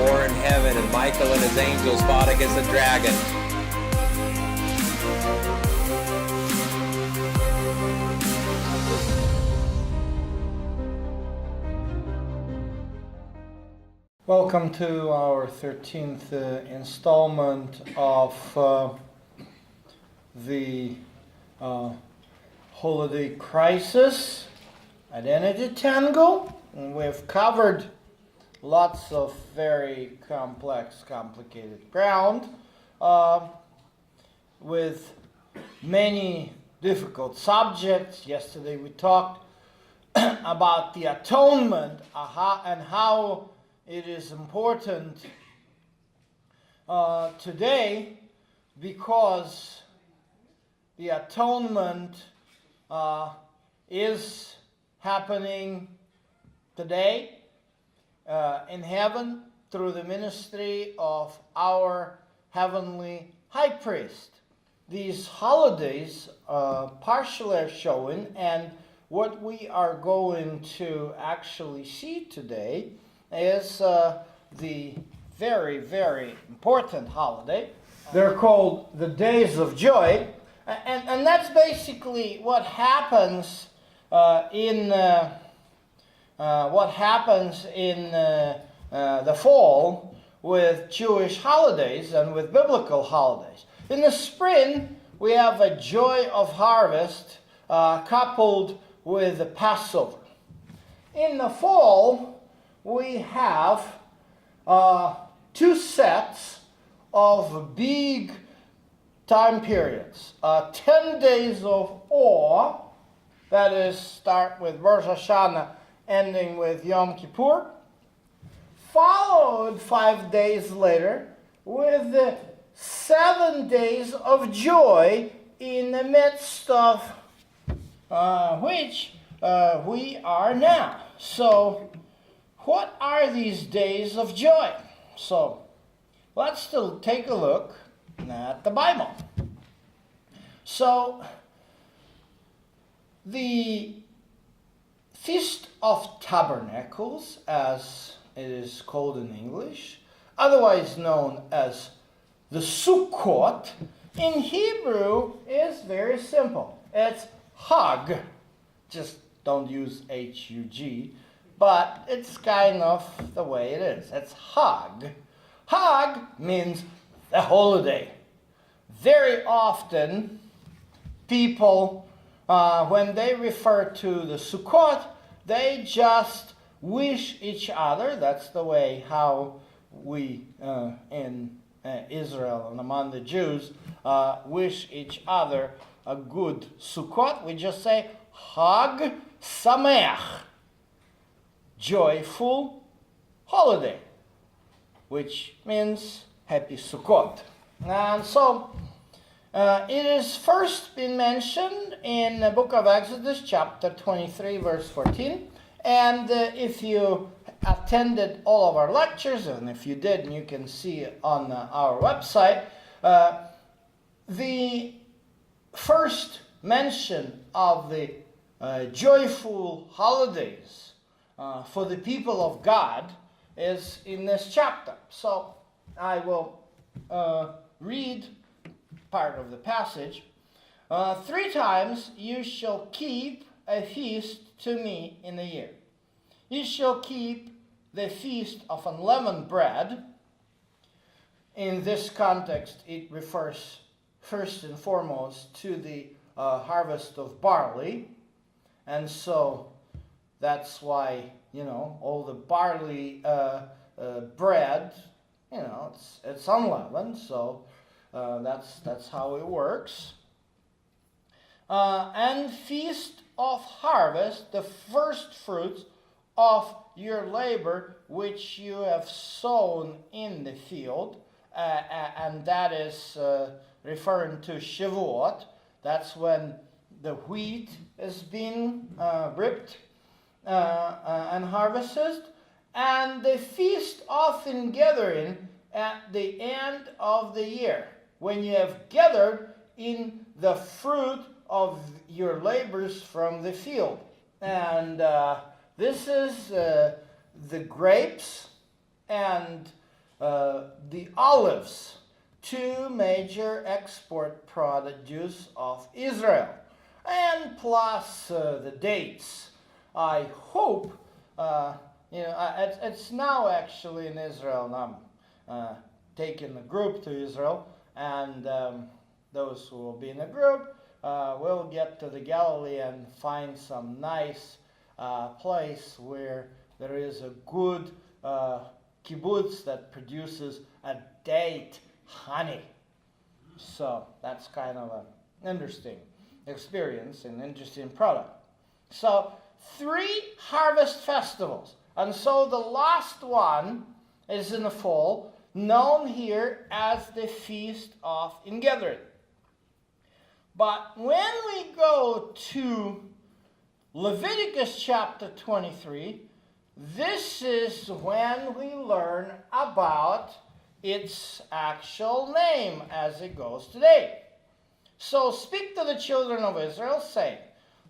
war in heaven, and Michael and his angels fought against the dragon. Welcome to our 13th installment of the Holiday Crisis Identity Tango. And we've covered lots of very complex, complicated ground with many difficult subjects. Yesterday we talked about the atonement and how it is important today, because the atonement is happening today in heaven through the ministry of our heavenly high priest. These holidays partially are showing, and what we are going to actually see today is the very, very important holiday. They're called the Days of Joy, and that's basically what happens in the fall with Jewish holidays and with biblical holidays. In the spring, we have a joy of harvest coupled with the Passover. In the fall, we have two sets of big time periods. 10 days of awe, that is, start with Rosh Hashanah, ending with Yom Kippur, followed 5 days later with the 7 days of joy, in the midst of which we are now. So, what are these days of joy? So, let's still take a look at the Bible. So, the Feast of Tabernacles, as it is called in English, otherwise known as the Sukkoth, in Hebrew is very simple. It's Hag. Just don't use H-U-G. But it's kind of the way it is. It's Hag. Hag means the holiday. Very often, people, when they refer to the Sukkoth, they just wish each other. That's the way how we in Israel and among the Jews wish each other a good Sukkoth. We just say Hag Sameach, joyful holiday, which means happy Sukkoth. And so it is first been mentioned in the book of Exodus, chapter 23, verse 14. And if you attended all of our lectures, and if you did, you can see it on our website, the first mention of the joyful holidays for the people of God is in this chapter. So I will read part of the passage. 3 times you shall keep a feast to me in a year. You shall keep the feast of unleavened bread. In this context, it refers first and foremost to the harvest of barley. And so that's why, all the barley bread, it's unleavened. So that's how it works. And feast of harvest, the first fruits of your labor which you have sown in the field. And that is referring to Shavuot. That's when the wheat is being ripped and harvested. And the feast of ingathering at the end of the year, when you have gathered in the fruit of your labors from the field. And this is the grapes and the olives, two major export produce of Israel, and plus the dates. I hope, it's now actually in Israel. I'm taking a group to Israel, and those who will be in the group will get to the Galilee and find some nice place where there is a good kibbutz that produces a date honey. So that's kind of an interesting experience and interesting product. So 3 harvest festivals. And so the last one is in the fall, known here as the Feast of Ingathering. But when we go to Leviticus chapter 23, this is when we learn about its actual name as it goes today. So speak to the children of Israel, saying,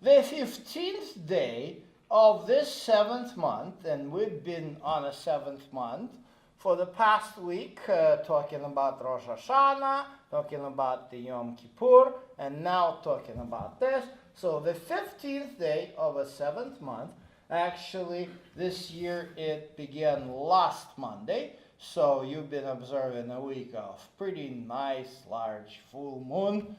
the 15th day of this 7th month, and we've been on a 7th month for the past week, talking about Rosh Hashanah, talking about the Yom Kippur, and now talking about this. So the 15th day of a 7th month, actually this year it began last Monday, so you've been observing a week of pretty nice large full moon.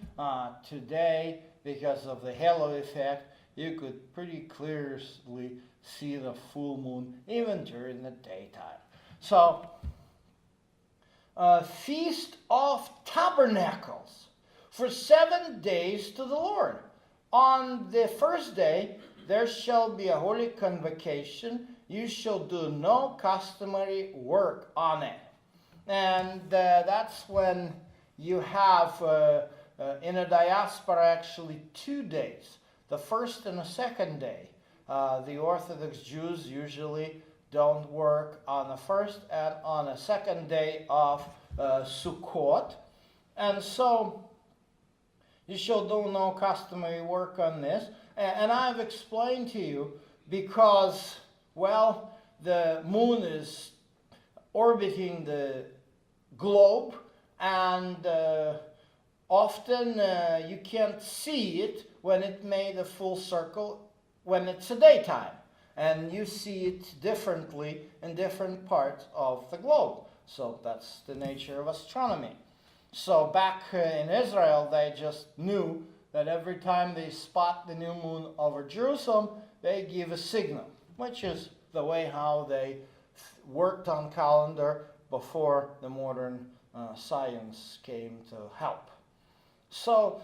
Today, because of the halo effect, you could pretty clearly see the full moon even during the daytime. So, Feast of Tabernacles for 7 days to the Lord. On the first day, there shall be a holy convocation. You shall do no customary work on it. And that's when you have, in a diaspora, actually 2 days. The first and the second day. The Orthodox Jews usually don't work on the first and on the second day of Sukkoth. And so you shall do no customary work on this. And I've explained to you because, well, the moon is orbiting the globe, and often you can't see it when it made a full circle when it's a daytime. And you see it differently in different parts of the globe. So that's the nature of astronomy. So back in Israel, they just knew that every time they spot the new moon over Jerusalem, they give a signal, which is the way how they worked on calendar before the modern science came to help. So,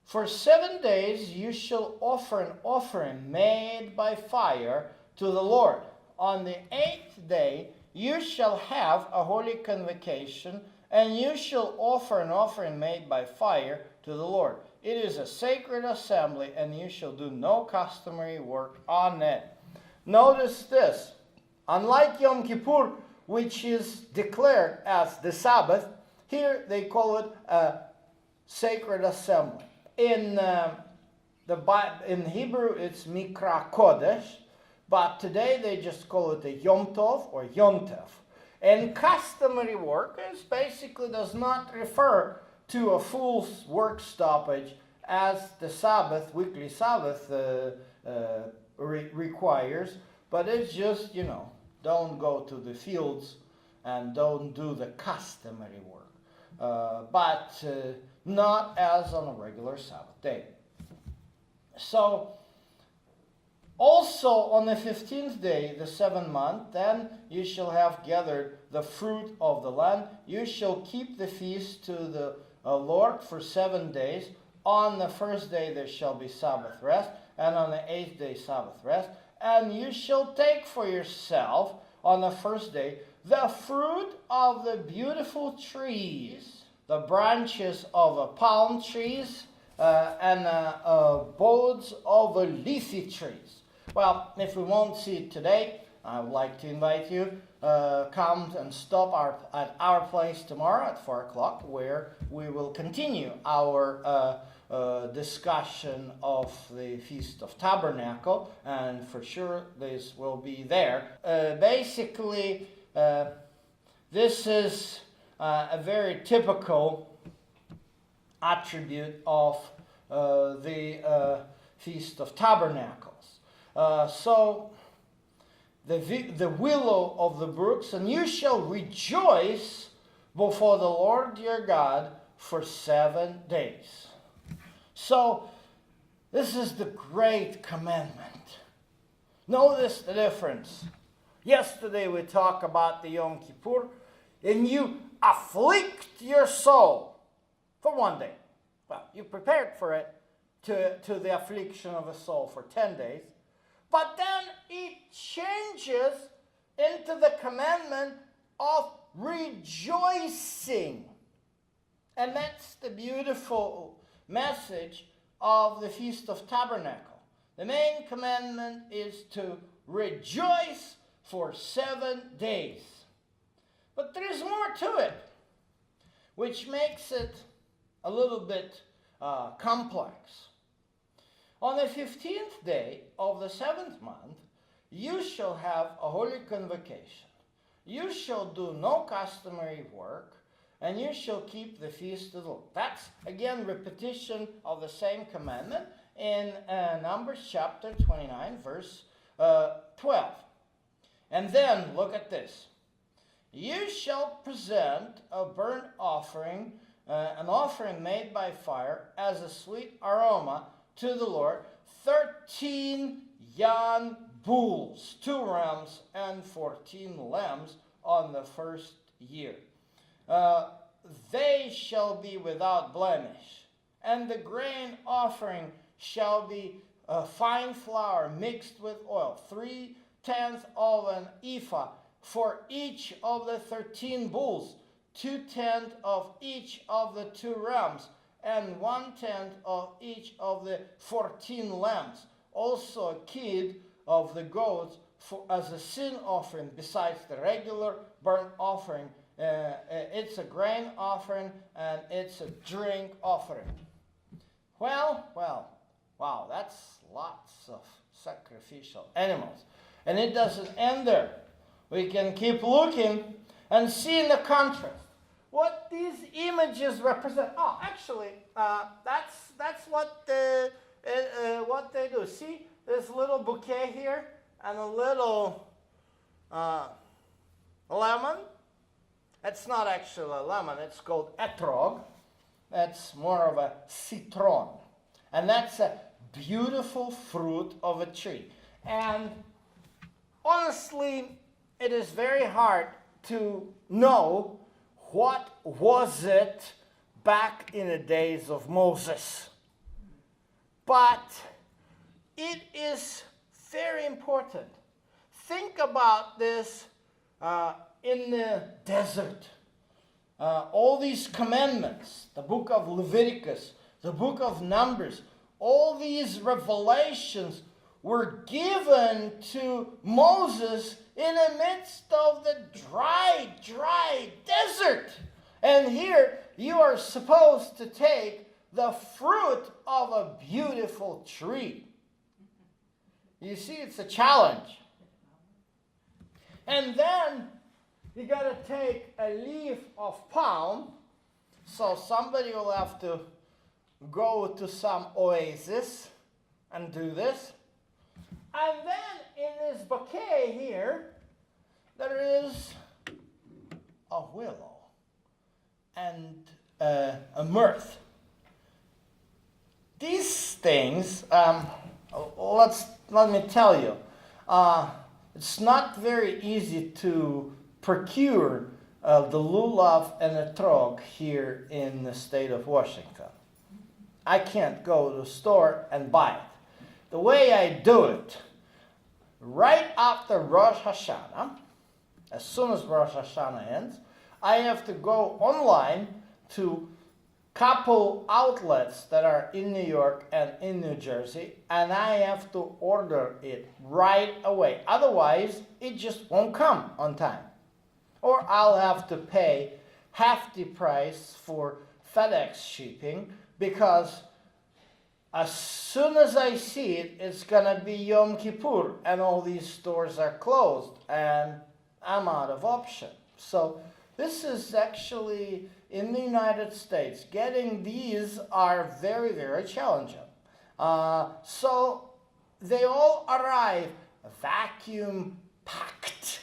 for 7 days you shall offer an offering made by fire to the Lord. On the 8th day you shall have a holy convocation, and you shall offer an offering made by fire to the Lord. It is a sacred assembly, and you shall do no customary work on it. Notice this. Unlike Yom Kippur, which is declared as the Sabbath, here they call it a sacred assembly. In Hebrew, it's Mikra Kodesh, but today they just call it a Yom Tov or Yom Tev. And customary work basically does not refer to a full work stoppage as the Sabbath, weekly Sabbath requires, but it's just, don't go to the fields and don't do the customary work, but not as on a regular Sabbath day. So, also on the 15th day, the 7th month, then you shall have gathered the fruit of the land. You shall keep the feast to the Lord for 7 days. On the first day there shall be Sabbath rest, and on the 8th day Sabbath rest. And you shall take for yourself on the first day the fruit of the beautiful trees, the branches of palm trees, and boughs of leafy trees. Well, if we won't see it today, I would like to invite you come and stop at our place tomorrow at 4 o'clock, where we will continue our discussion of the Feast of Tabernacle, and for sure this will be there. Basically, This is a very typical attribute of the Feast of Tabernacles. So the willow of the brooks, and you shall rejoice before the Lord your God for 7 days. So this is the great commandment. Notice the difference. Yesterday we talked about the Yom Kippur, and you afflict your soul for 1 day. Well, you prepared for it to the affliction of the soul for 10 days. But then it changes into the commandment of rejoicing. And that's the beautiful message of the Feast of Tabernacle. The main commandment is to rejoice for 7 days. But there is more to it, which makes it a little bit complex. On the 15th day of the 7th month, you shall have a holy convocation. You shall do no customary work, and you shall keep the feast of the Lord. That's, again, repetition of the same commandment in Numbers chapter 29, verse 12. And then, look at this. You shall present a burnt offering, an offering made by fire, as a sweet aroma to the Lord, 13 young bulls, 2 rams, and 14 lambs on the first year. They shall be without blemish, and the grain offering shall be fine flour mixed with oil, 3/10 of an ephah for each of the 13 bulls, 2/10 of each of the 2 rams, and 1/10 of each of the 14 lambs. Also a kid of the goats as a sin offering, besides the regular burnt offering. It's a grain offering and it's a drink offering. Well, wow, that's lots of sacrificial animals. And it doesn't end there. We can keep looking and see in the contrast what these images represent. Oh, actually, that's what they do. See this little bouquet here and a little lemon. It's not actually a lemon. It's called etrog. That's more of a citron, and that's a beautiful fruit of a tree. And honestly, it is very hard to know what was it back in the days of Moses. But it is very important. Think about this in the desert. All these commandments, the book of Leviticus, the book of Numbers, all these revelations were given to Moses in the midst of the dry desert. And here you are supposed to take the fruit of a beautiful tree. You see, it's a challenge. And then you got to take a leaf of palm. So somebody will have to go to some oasis and do this. And then in this bouquet here, there is a willow and a myrtle. These things, let me tell you, it's not very easy to procure the lulav and etrog here in the state of Washington. I can't go to the store and buy it. The way I do it, right after Rosh Hashanah, as soon as Rosh Hashanah ends, I have to go online to couple outlets that are in New York and in New Jersey, and I have to order it right away. Otherwise, it just won't come on time. Or I'll have to pay half the price for FedEx shipping, because as soon as I see it, it's going to be Yom Kippur, and all these stores are closed, and I'm out of option. So this is actually in the United States. Getting these are very, very challenging. So they all arrive vacuum packed.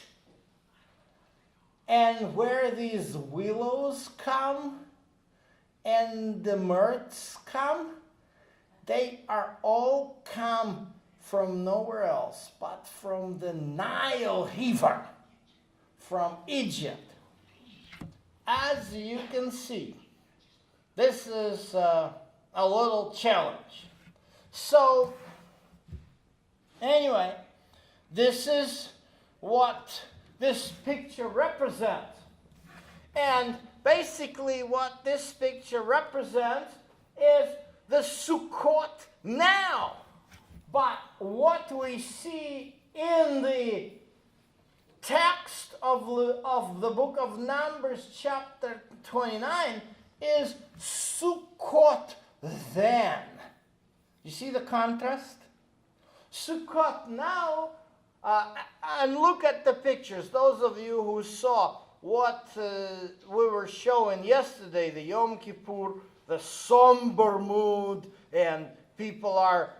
And where these willows come and the myrts come, they are all come from nowhere else but from the Nile River, from Egypt. As you can see, this is a little challenge. So, anyway, this is what this picture represents. And basically what this picture represents is the Sukkoth now. But what we see in the text of the book of Numbers chapter 29 is Sukkoth then. You see the contrast? Sukkoth now, and look at the pictures. Those of you who saw what we were showing yesterday, the Yom Kippur, the somber mood, and people are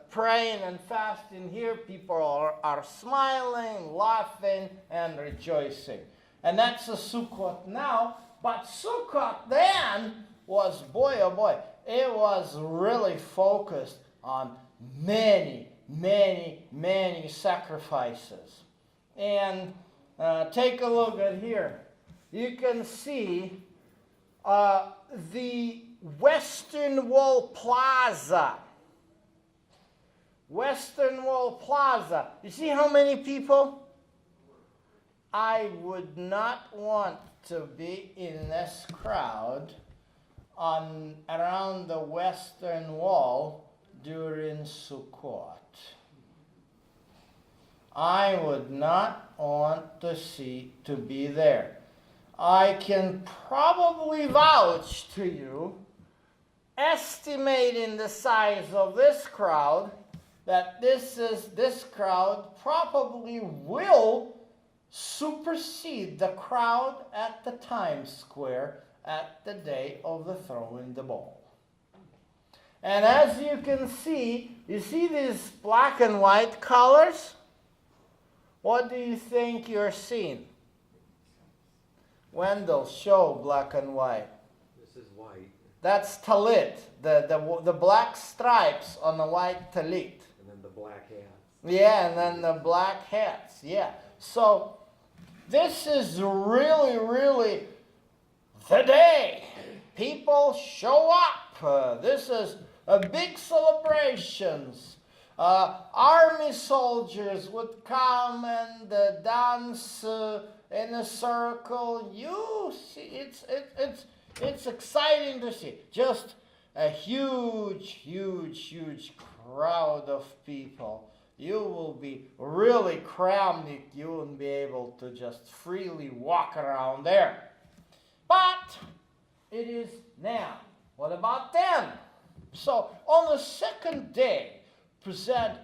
praying and fasting here. People are smiling, laughing, and rejoicing. And that's a Sukkoth now. But Sukkoth then was, boy, oh boy, it was really focused on many, many, many sacrifices. And take a look at here. You can see the Western Wall Plaza. Western Wall Plaza. You see how many people? I would not want to be in this crowd around the Western Wall during Sukkoth. I would not want to be there. I can probably vouch to you, estimating the size of this crowd, that this crowd probably will supersede the crowd at the Times Square at the day of the throwing the ball. And as you can see, you see these black and white colors? What do you think you're seeing? Wendell, show black and white. This is white. That's talit, the black stripes on the white talit. And then the black hats. Yeah, and then the black hats, yeah. So, this is really, really the day. People show up. This is a big celebrations. Army soldiers would come and dance in a circle. You see, it's exciting to see. Just a huge, huge, huge crowd of people. You will be really crammed. You won't be able to just freely walk around there. But it is now. What about then? So on the second day, present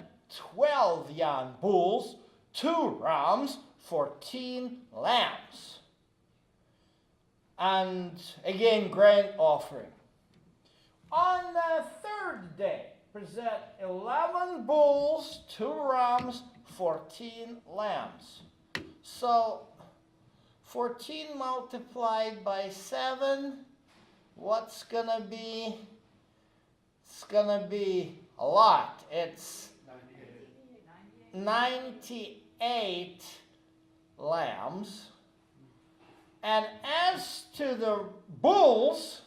12 young bulls, 2 rams, 14 lambs. And again, grain offering. On the third day, present 11 bulls, 2 rams, 14 lambs. So 14 multiplied by 7, what's going to be? It's going to be a lot. It's 98 lambs. And as to the bulls,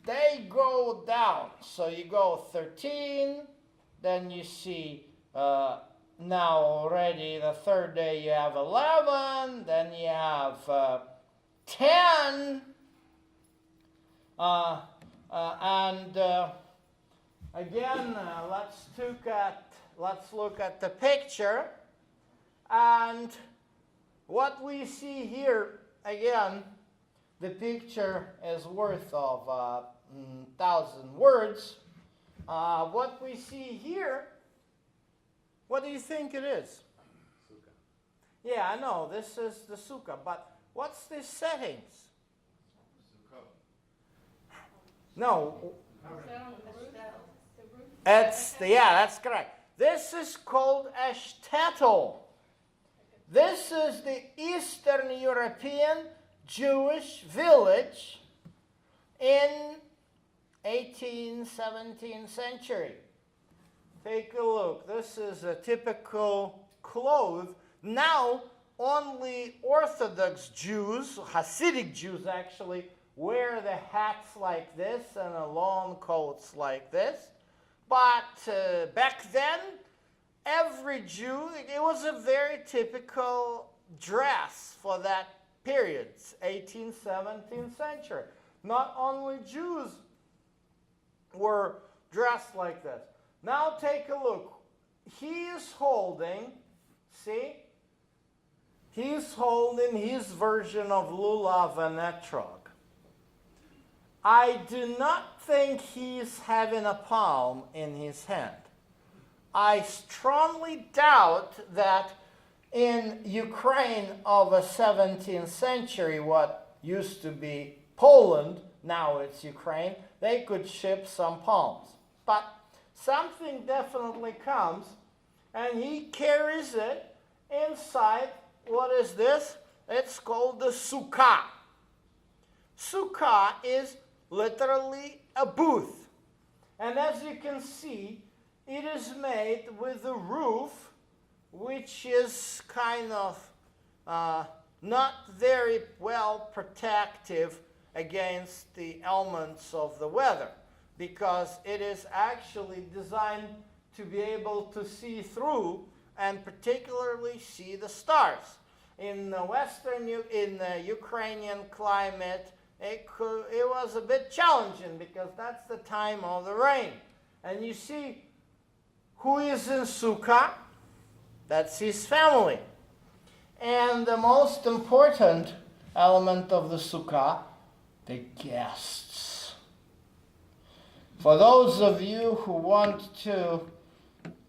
they go down. So you go 13, then you see now already the third day you have 11, then you have 10, again, let's look at the picture, and what we see here, again, the picture is worth of 1,000 words. What we see here, what do you think it is? Sukkah. Yeah, I know, this is the sukkah, but What's the settings? No. That's correct. This is called a shtetl. This is the Eastern European Jewish village in 18th, 17th century. Take a look. This is a typical cloth. Now, only Orthodox Jews, Hasidic Jews actually, wear the hats like this and the long coats like this. But back then, every Jew, it was a very typical dress for that period, 18th, 17th century. Not only Jews were dressed like this. Now take a look. He is holding, see? He's holding his version of lulav and etrog. I do not think he's having a palm in his hand. I strongly doubt that in Ukraine of the 17th century, what used to be Poland, now it's Ukraine, they could ship some palms. But something definitely comes, and he carries it inside. What is this? It's called the Sukkah. Sukkah is literally a booth. And as you can see, it is made with a roof which is kind of not very well protective against the elements of the weather, because it is actually designed to be able to see through and particularly see the stars. In the Ukrainian climate, it was a bit challenging because that's the time of the rain. And you see, who is in Sukkah? That's his family. And the most important element of the Sukkah, the guests. For those of you who want to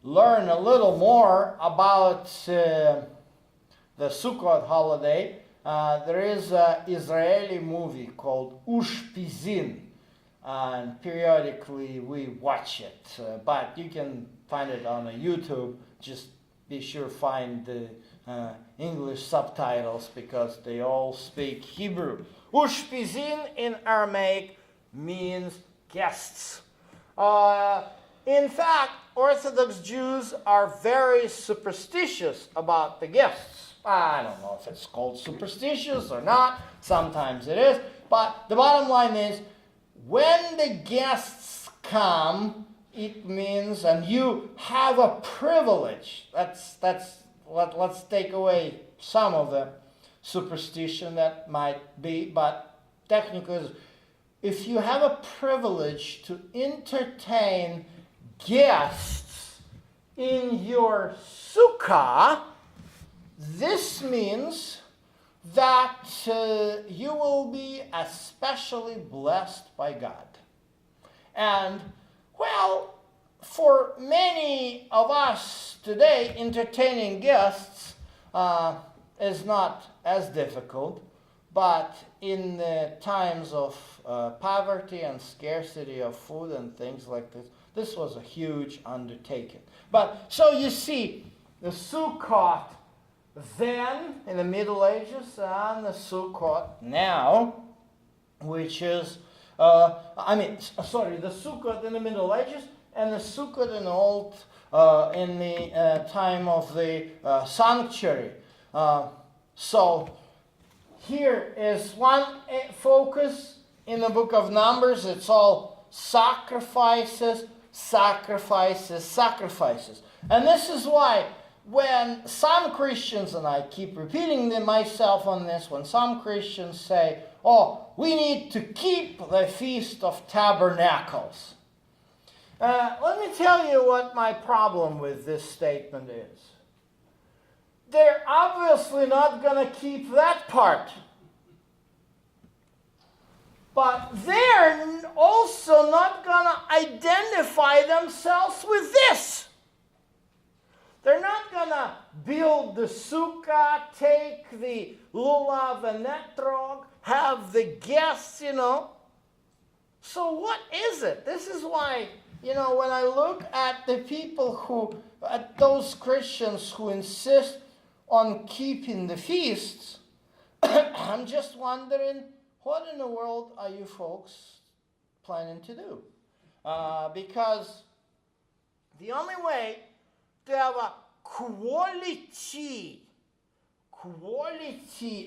learn a little more about the Sukkoth holiday, there is an Israeli movie called Ushpizin, and periodically we watch it. But you can find it on YouTube. Just be sure to find the English subtitles because they all speak Hebrew. Ushpizin in Aramaic means guests. In fact, Orthodox Jews are very superstitious about the guests. I don't know if it's called superstitious or not. Sometimes it is. But the bottom line is, when the guests come, it means, and you have a privilege. Let's take away some of the superstition that might be, but technically, if you have a privilege to entertain guests in your sukkah, this means that you will be especially blessed by God. And, well, for many of us today, entertaining guests is not as difficult, but in the times of poverty and scarcity of food and things like this, this was a huge undertaking. But so you see, the Sukkoth then in the Middle Ages and the Sukkoth now, which is, the Sukkoth in the Middle Ages and the Sukkoth in in the time of the sanctuary. So here is one focus in the book of Numbers. It's all sacrifices, sacrifices, sacrifices. And this is why when some Christians, and I keep repeating myself on this, when some Christians say, oh, we need to keep the Feast of Tabernacles. Let me tell you what my problem with this statement is. They're obviously not going to keep that part. But they're also not going to identify themselves with this. They're not going to build the sukkah, take the lulav and etrog, have the guests, So what is it? This is why, when I look at the people at those Christians who insist on keeping the feasts, I'm just wondering, what in the world are you folks planning to do? Because the only way to have a quality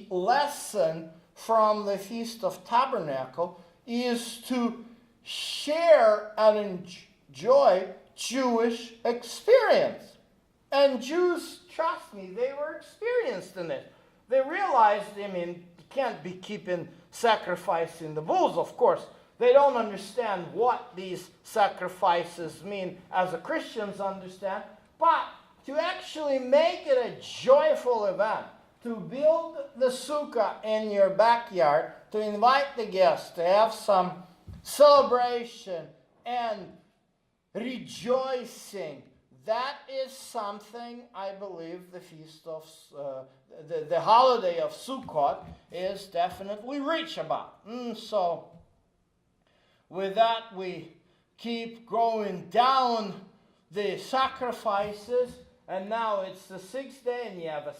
lesson from the Feast of Tabernacle is to share and enjoy Jewish experience. And Jews, trust me, they were experienced in it. They realized, you can't be keeping sacrificing the bulls, of course. They don't understand what these sacrifices mean as the Christians understand. But to actually make it a joyful event, to build the sukkah in your backyard, to invite the guests, to have some celebration and rejoicing, that is something I believe the feast of, the holiday of Sukkoth is definitely rich about. So, with that, we keep going down the sacrifices, and now it's the 6th day, and you have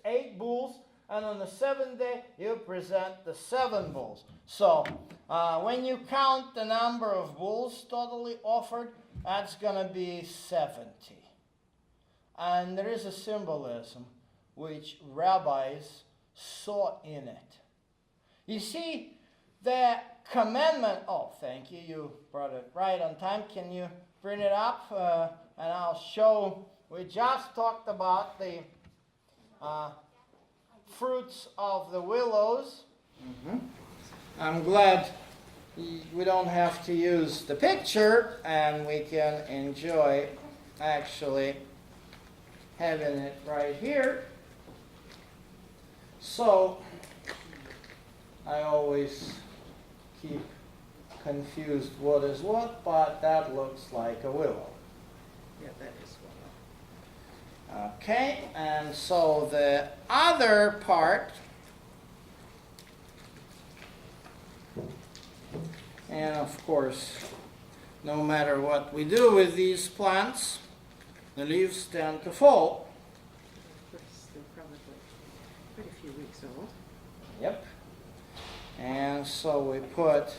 8 bulls, and on the 7th day, you present the 7 bulls. So, when you count the number of bulls totally offered, that's going to be 70. And there is a symbolism which rabbis saw in it. You see, the commandment, thank you, you brought it right on time. Can you bring it up? And I'll show, we just talked about the fruits of the willows. I'm glad we don't have to use the picture, and we can enjoy actually having it right here. So, I always keep confused what is what, but that looks like a willow. Yeah, that is willow. Okay, and so the other part, and of course, no matter what we do with these plants, the leaves tend to fall. They're probably quite a few weeks old. Yep. And so we put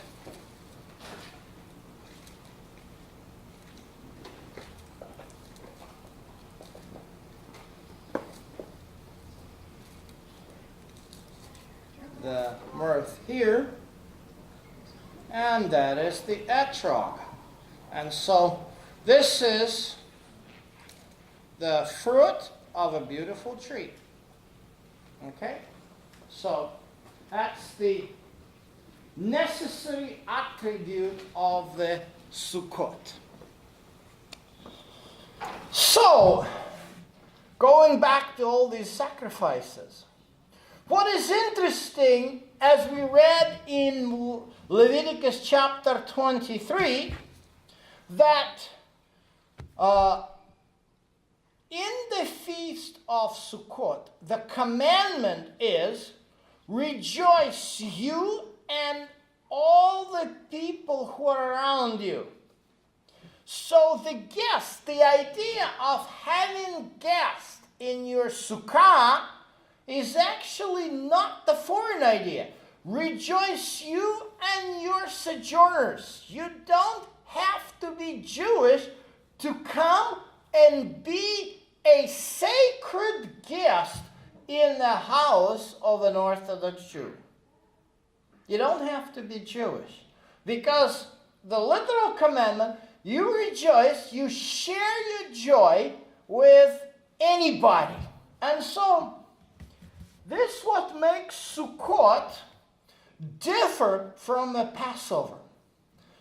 the mirth here, and that is the etrog. And so this is the fruit of a beautiful tree. Okay? So that's the necessary attribute of the Sukkoth. So, going back to all these sacrifices, what is interesting, as we read in Leviticus chapter 23, that in the feast of Sukkoth, the commandment is, rejoice you and all the people who are around you. So the guests, the idea of having guests in your sukkah is actually not the foreign idea. Rejoice you and your sojourners. You don't have to be Jewish to come and be a sacred guest in the house of an Orthodox Jew. You don't have to be Jewish, because the literal commandment, you rejoice, you share your joy with anybody. And so, this is what makes Sukkot differ from the Passover.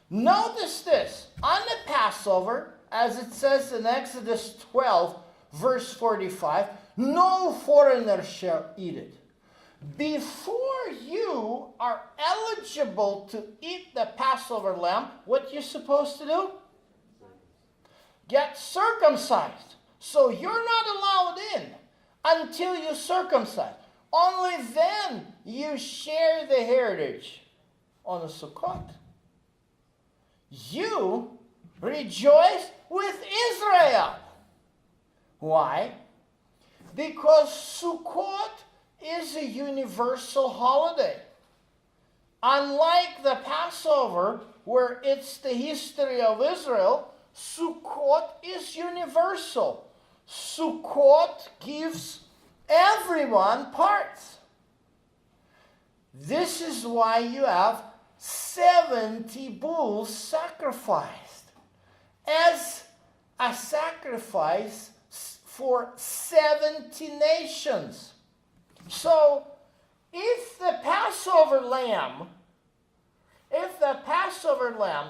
Notice this, on the Passover, as it says in Exodus 12, verse 45, no foreigner shall eat it. Before you are eligible to eat the Passover lamb, what you're supposed to do? Get circumcised. So you're not allowed in until you circumcise. Only then you share the heritage on the Sukkoth. You rejoice with Israel. Why? Because Sukkoth is a universal holiday. Unlike the Passover, where it's the history of Israel, Sukkoth is universal. Sukkoth gives everyone parts. This is why you have 70 bulls sacrificed as a sacrifice for 70 nations. So, if the Passover lamb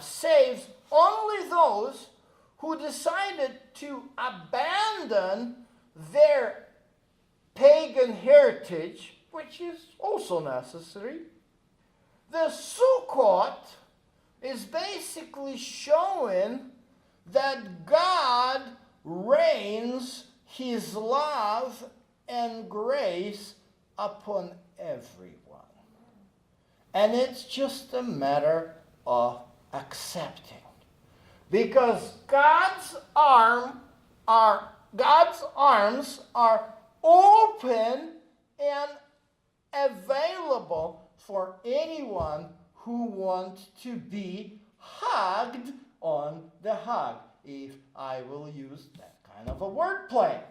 saves only those who decided to abandon their pagan heritage, which is also necessary, the Sukkoth is basically showing that God rains His love and grace upon everyone. And it's just a matter of accepting. Because God's arms are open and available for anyone who wants to be hugged on the hug, if I will use that kind of a wordplay.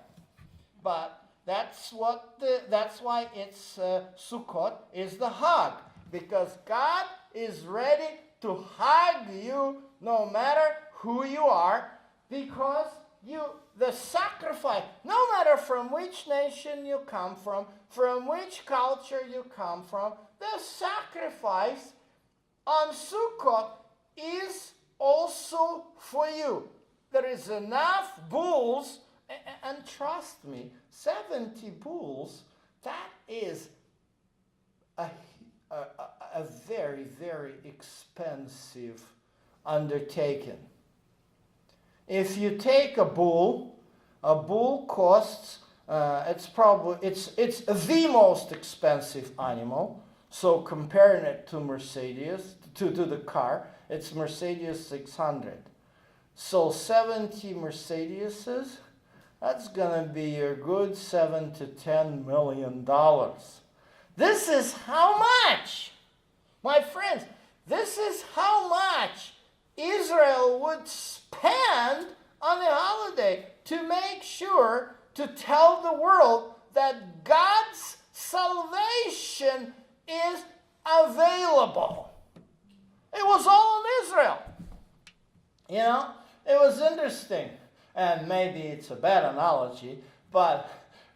But that's why it's Sukkoth is the hug, because God is ready to hug you no matter who you are, because the sacrifice, no matter from which nation you come from which culture you come from, the sacrifice on Sukkoth is also for you. There is enough bulls, and trust me, 70 bulls, that is a very, very expensive undertaking. If you take a bull costs, it's the most expensive animal. So comparing it to Mercedes, to the car, it's Mercedes 600. So 70 Mercedeses, that's going to be a good $7 to $10 million. This is how much, my friends, this is how much Israel would spend on a holiday to make sure to tell the world that God's salvation is available. It was all in Israel. You know, it was interesting, and maybe it's a bad analogy, but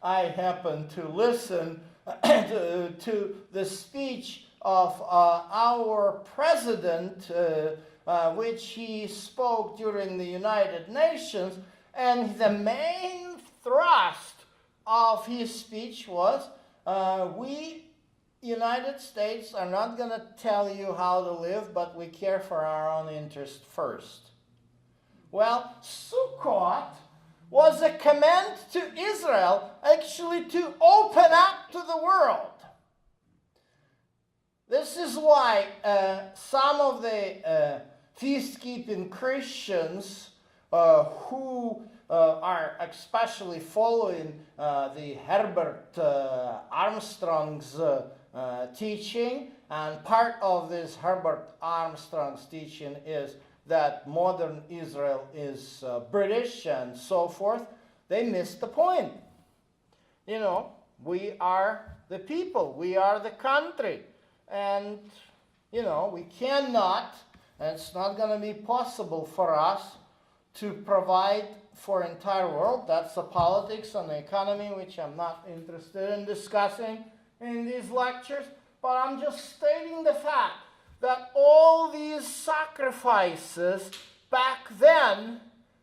I happened to listen to the speech of our president, which he spoke during the United Nations, and the main thrust of his speech was, we, United States, are not going to tell you how to live, but we care for our own interest first. Well, Sukkoth was a command to Israel actually to open up to the world. This is why some of the feast-keeping Christians who are especially following the Herbert Armstrong's teaching, and part of this Herbert Armstrong's teaching is that modern Israel is British and so forth, they missed the point. You know, we are the people, we are the country, and, you know, we cannot, and it's not going to be possible for us to provide for entire world. That's the politics and the economy, which I'm not interested in discussing in these lectures, but I'm just stating the fact that all these sacrifices back then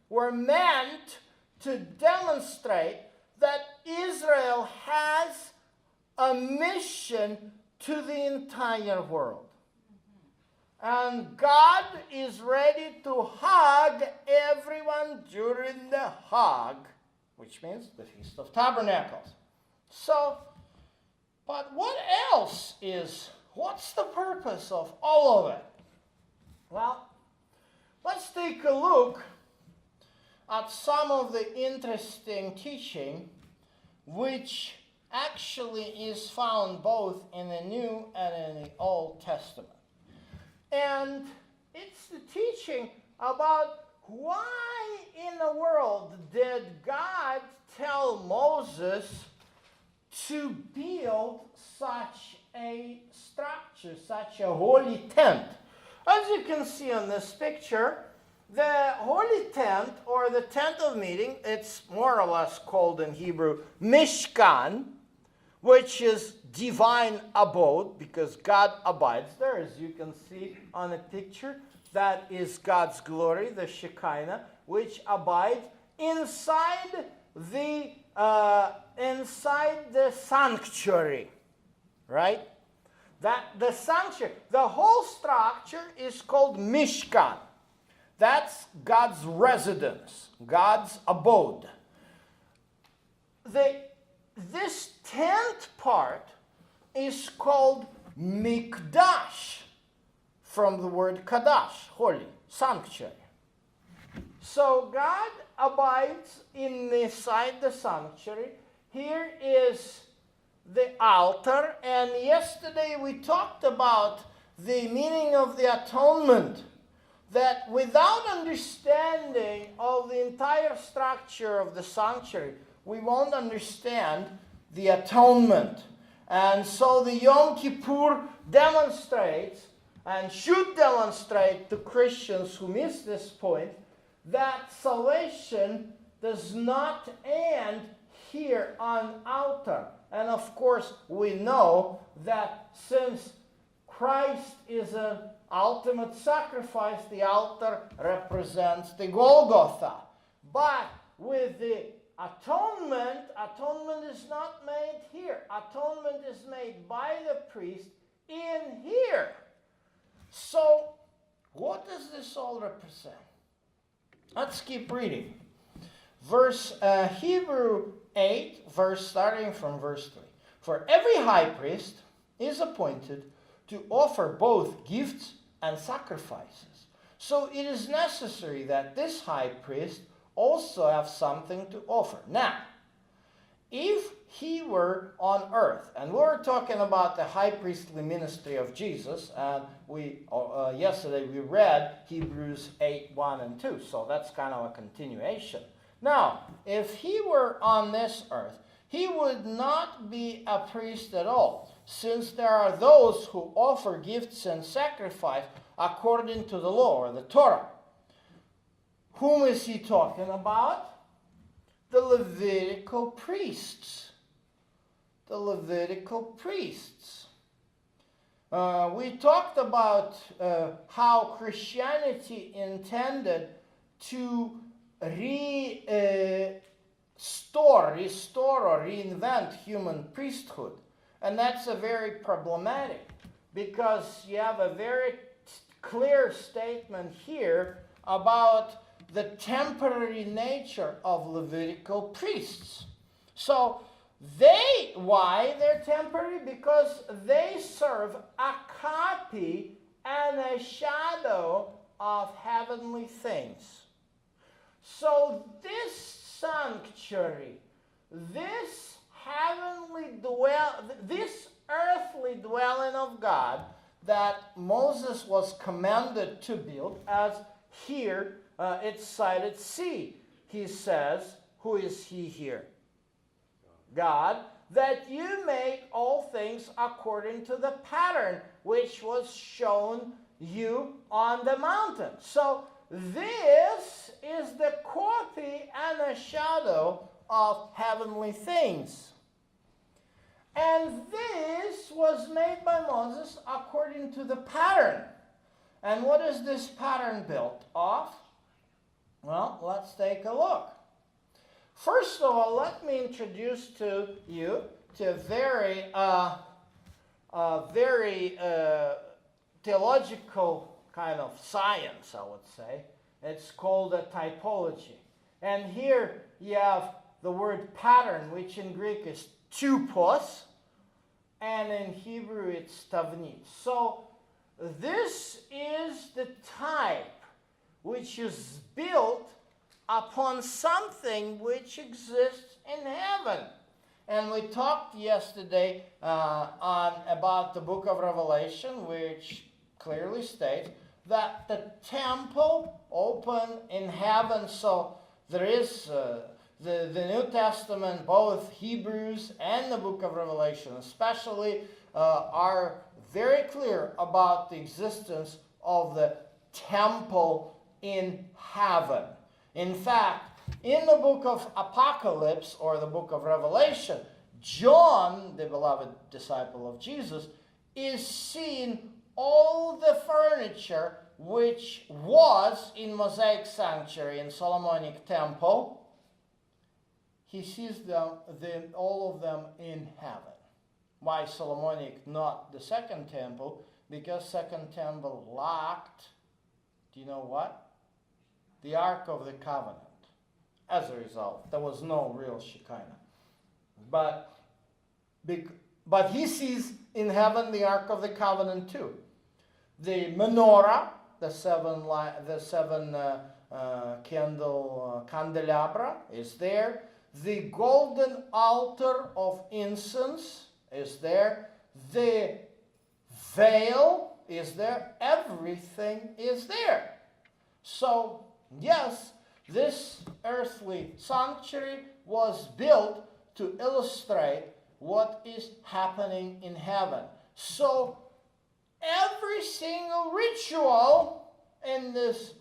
were meant to demonstrate that Israel has a mission to the entire world. And God is ready to hug everyone during the hug, which means the Feast of Tabernacles. So, but what else what's the purpose of all of it? Well, let's take a look at some of the interesting teaching which actually is found both in the New and in the Old Testament. And it's the teaching about why in the world did God tell Moses to build such a structure, such a holy tent. As you can see on this picture, the holy tent, or the tent of meeting, it's more or less called in Hebrew Mishkan, which is divine abode, because God abides there, as you can see on the picture. That is God's glory, the Shekinah, which abides inside the sanctuary, right? That the sanctuary, the whole structure is called Mishkan. That's God's residence, God's abode. This tent part is called Mikdash, from the word Kadash, holy, sanctuary. So God abides inside the sanctuary. Here is the altar, and yesterday we talked about the meaning of the atonement, that without understanding of the entire structure of the sanctuary, we won't understand the atonement. And so the Yom Kippur demonstrates, and should demonstrate to Christians who miss this point, that salvation does not end here on altar. And of course, we know that since Christ is an ultimate sacrifice, the altar represents the Golgotha. But with the atonement is not made here. Atonement is made by the priest in here. So, what does this all represent? Let's keep reading. Hebrew 8, starting from verse 3. For every high priest is appointed to offer both gifts and sacrifices. So it is necessary that this high priest also have something to offer. Now, if he were on earth, and we were talking about the high priestly ministry of Jesus, and yesterday we read Hebrews 8, 1 and 2, so that's kind of a continuation. Now, if he were on this earth, he would not be a priest at all, since there are those who offer gifts and sacrifice according to the law, or the Torah. Whom is he talking about? The Levitical priests. The Levitical priests. We talked about how Christianity intended to restore or reinvent human priesthood. And that's a very problematic, because you have a very clear statement here about the temporary nature of Levitical priests. So why they're temporary? Because they serve a copy and a shadow of heavenly things. So this sanctuary, this earthly dwelling of God that Moses was commanded to build, as here it's cited, see, he says, who is he here? God, that you make all things according to the pattern which was shown you on the mountain. So this is the copy and a shadow of heavenly things. And this was made by Moses according to the pattern. And what is this pattern built of? Well, let's take a look. First of all, let me introduce to you to a very theological kind of science, I would say. It's called a typology. And here you have the word pattern, which in Greek is tupos, and in Hebrew it's tavnit. So this is the type which is built upon something which exists in heaven. And we talked yesterday about the book of Revelation, which clearly states that the temple open in heaven. So there is the New Testament, both Hebrews and the book of Revelation especially, are very clear about the existence of the temple in heaven. In fact, in the book of Apocalypse, or the book of Revelation, John, the beloved disciple of Jesus, is seeing all the furniture which was in Mosaic sanctuary and Solomonic temple. He sees all of them in heaven. Why Solomonic, not the second temple? Because second temple lacked, do you know what? The Ark of the Covenant. As a result, there was no real Shekinah. But he sees in heaven the Ark of the Covenant too. The menorah, the seven candle candelabra is there. The golden altar of incense is there. The veil is there. Everything is there. So, yes, this earthly sanctuary was built to illustrate what is happening in heaven. So, every single ritual in this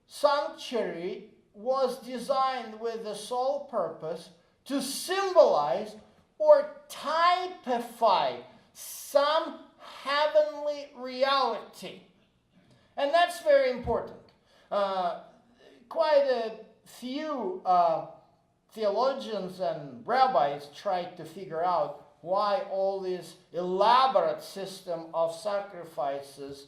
sanctuary was designed with the sole purpose to symbolize or typify some heavenly reality. And that's very important. Quite a few theologians and rabbis tried to figure out why all this elaborate system of sacrifices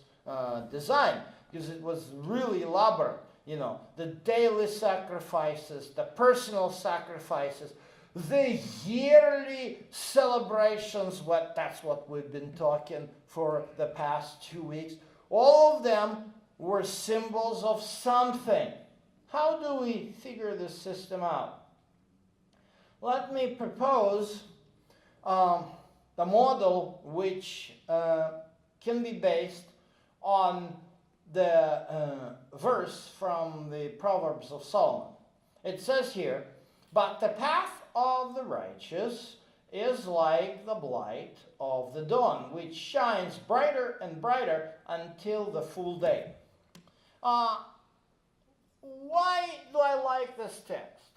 designed, because it was really elaborate. You know, the daily sacrifices, the personal sacrifices, the yearly celebrations, that's what we've been talking for the past 2 weeks. All of them were symbols of something. How do we figure this system out? Let me propose the model which can be based on the verse from the Proverbs of Solomon. It says here, "But the path of the righteous is like the light of the dawn, which shines brighter and brighter until the full day." Why do I like this text?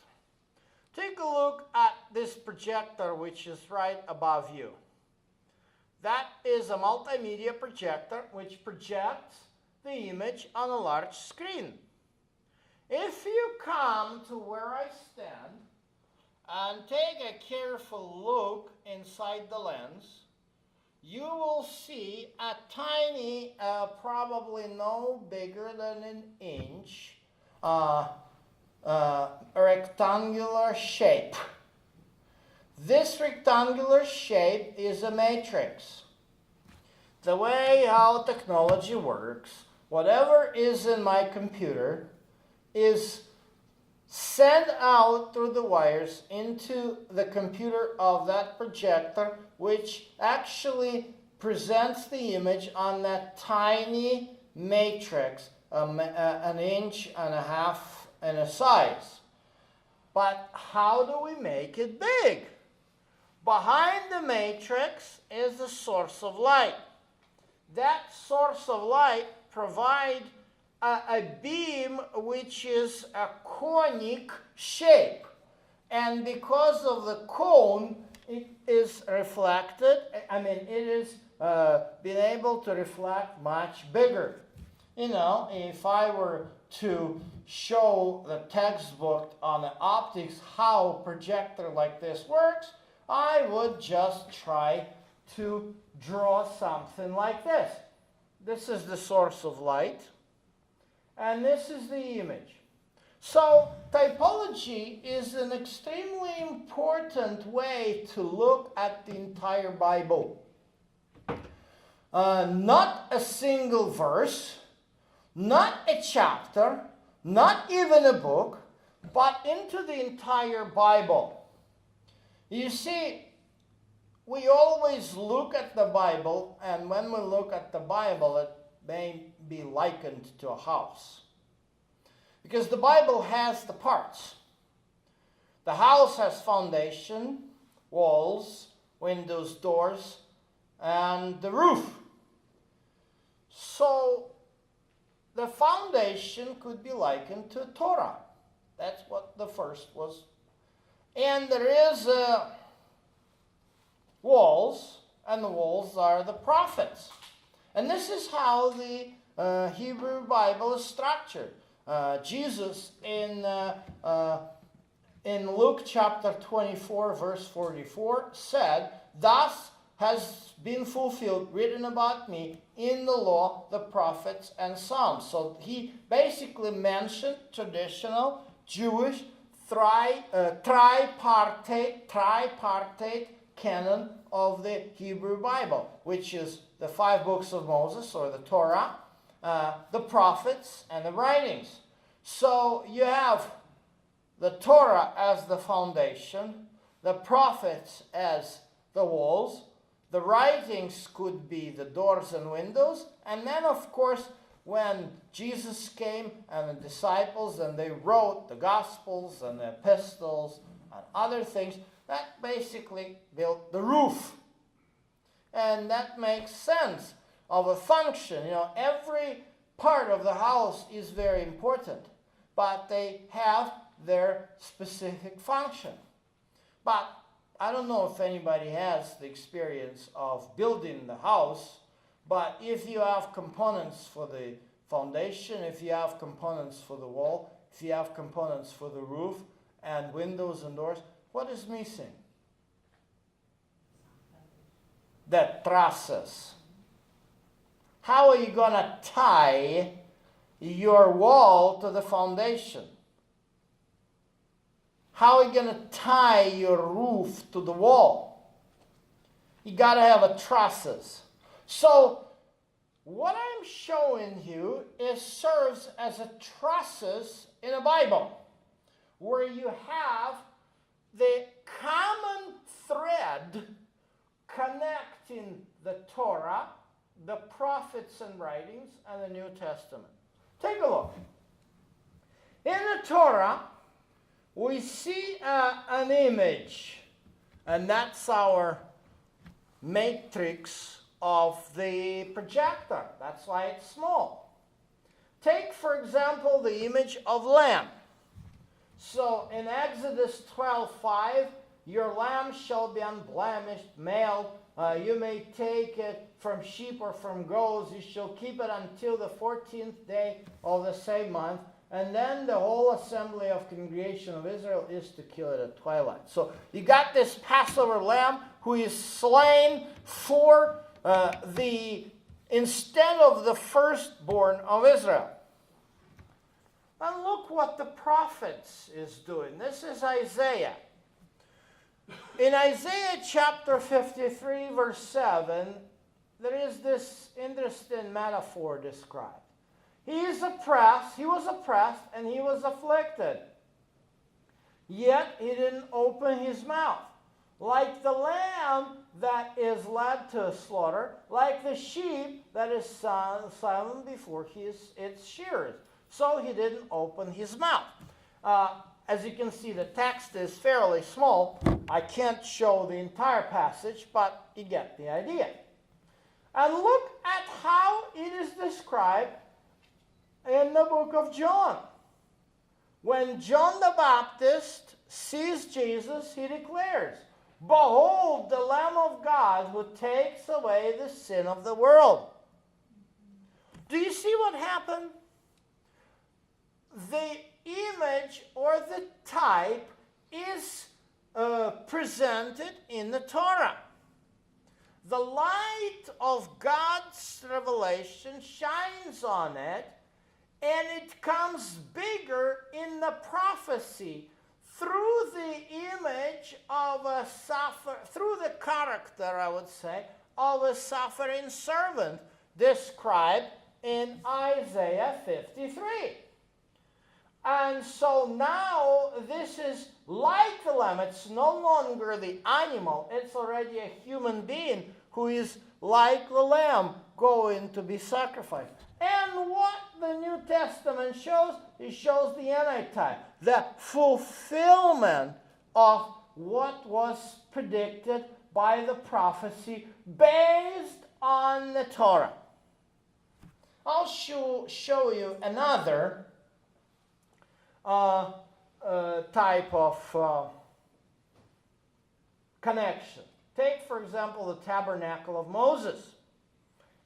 Take a look at this projector which is right above you. That is a multimedia projector which projects the image on a large screen. If you come to where I stand and take a careful look inside the lens, you will see a tiny, probably no bigger than an inch, a rectangular shape. This rectangular shape is a matrix. The way how technology works, whatever is in my computer is sent out through the wires into the computer of that projector, which actually presents the image on that tiny matrix, an inch and a half in a size. But how do we make it big? Behind the matrix is the source of light. That source of light provides a beam which is a conic shape. And because of the cone, it is reflected. It is been able to reflect much bigger. You know, if I were to show the textbook on the optics how a projector like this works, I would just try to draw something like this. This is the source of light, and this is the image. So typology is an extremely important way to look at the entire Bible. Not a single verse, not a chapter, not even a book, but into the entire Bible. You see, we always look at the Bible, and when we look at the Bible, it may be likened to a house. Because the Bible has the parts. The house has foundation, walls, windows, doors, and the roof. So the foundation could be likened to Torah. That's what the first was. And there is walls, and the walls are the prophets. And this is how the Hebrew Bible is structured. Jesus in Luke chapter 24, verse 44, said, "Thus has been fulfilled, written about me in the law, the prophets, and Psalms." So he basically mentioned traditional Jewish tripartite canon of the Hebrew Bible, which is the 5 books of Moses, or the Torah, the prophets, and the writings. So you have the Torah as the foundation, the prophets as the walls, the writings could be the doors and windows, and then of course when Jesus came and the disciples and they wrote the Gospels and the epistles and other things, that basically built the roof. And that makes sense of a function. You know, every part of the house is very important, but they have their specific function. But I don't know if anybody has the experience of building the house, but if you have components for the foundation, if you have components for the wall, if you have components for the roof and windows and doors, what is missing? The trusses. How are you going to tie your wall to the foundation? How are you going to tie your roof to the wall? You got to have a trusses. So what I'm showing you serves as a trusses in a Bible, where you have the common thread connecting the Torah, the prophets and writings, and the New Testament. Take a look. In the Torah, we see an image, and that's our matrix of the projector. That's why it's small. Take, for example, the image of lamb. So in Exodus 12:5, your lamb shall be unblemished, male. You may take it from sheep or from goats. You shall keep it until the 14th day of the same month. And then the whole assembly of congregation of Israel is to kill it at twilight. So you got this Passover lamb who is slain for instead of the firstborn of Israel. And look what the prophets is doing. This is Isaiah. In Isaiah chapter 53, verse 7, there is this interesting metaphor described. He was oppressed, and he was afflicted. Yet he didn't open his mouth. Like the lamb that is led to slaughter, like the sheep that is silent before its shearers. So he didn't open his mouth. As you can see, the text is fairly small. I can't show the entire passage, but you get the idea. And look at how it is described in the book of John. When John the Baptist sees Jesus, he declares, "Behold, the Lamb of God who takes away the sin of the world." Do you see what happened? The image or the type is presented in the Torah. The light of God's revelation shines on it, and it comes bigger in the prophecy through the image of through the character, I would say, of a suffering servant described in Isaiah 53. And so now this is like the lamb. It's no longer the animal. It's already a human being who is like the lamb going to be sacrificed. And what the New Testament shows, it shows the antitype, the fulfillment of what was predicted by the prophecy based on the Torah. I'll show you another type of connection. Take, for example, the tabernacle of Moses.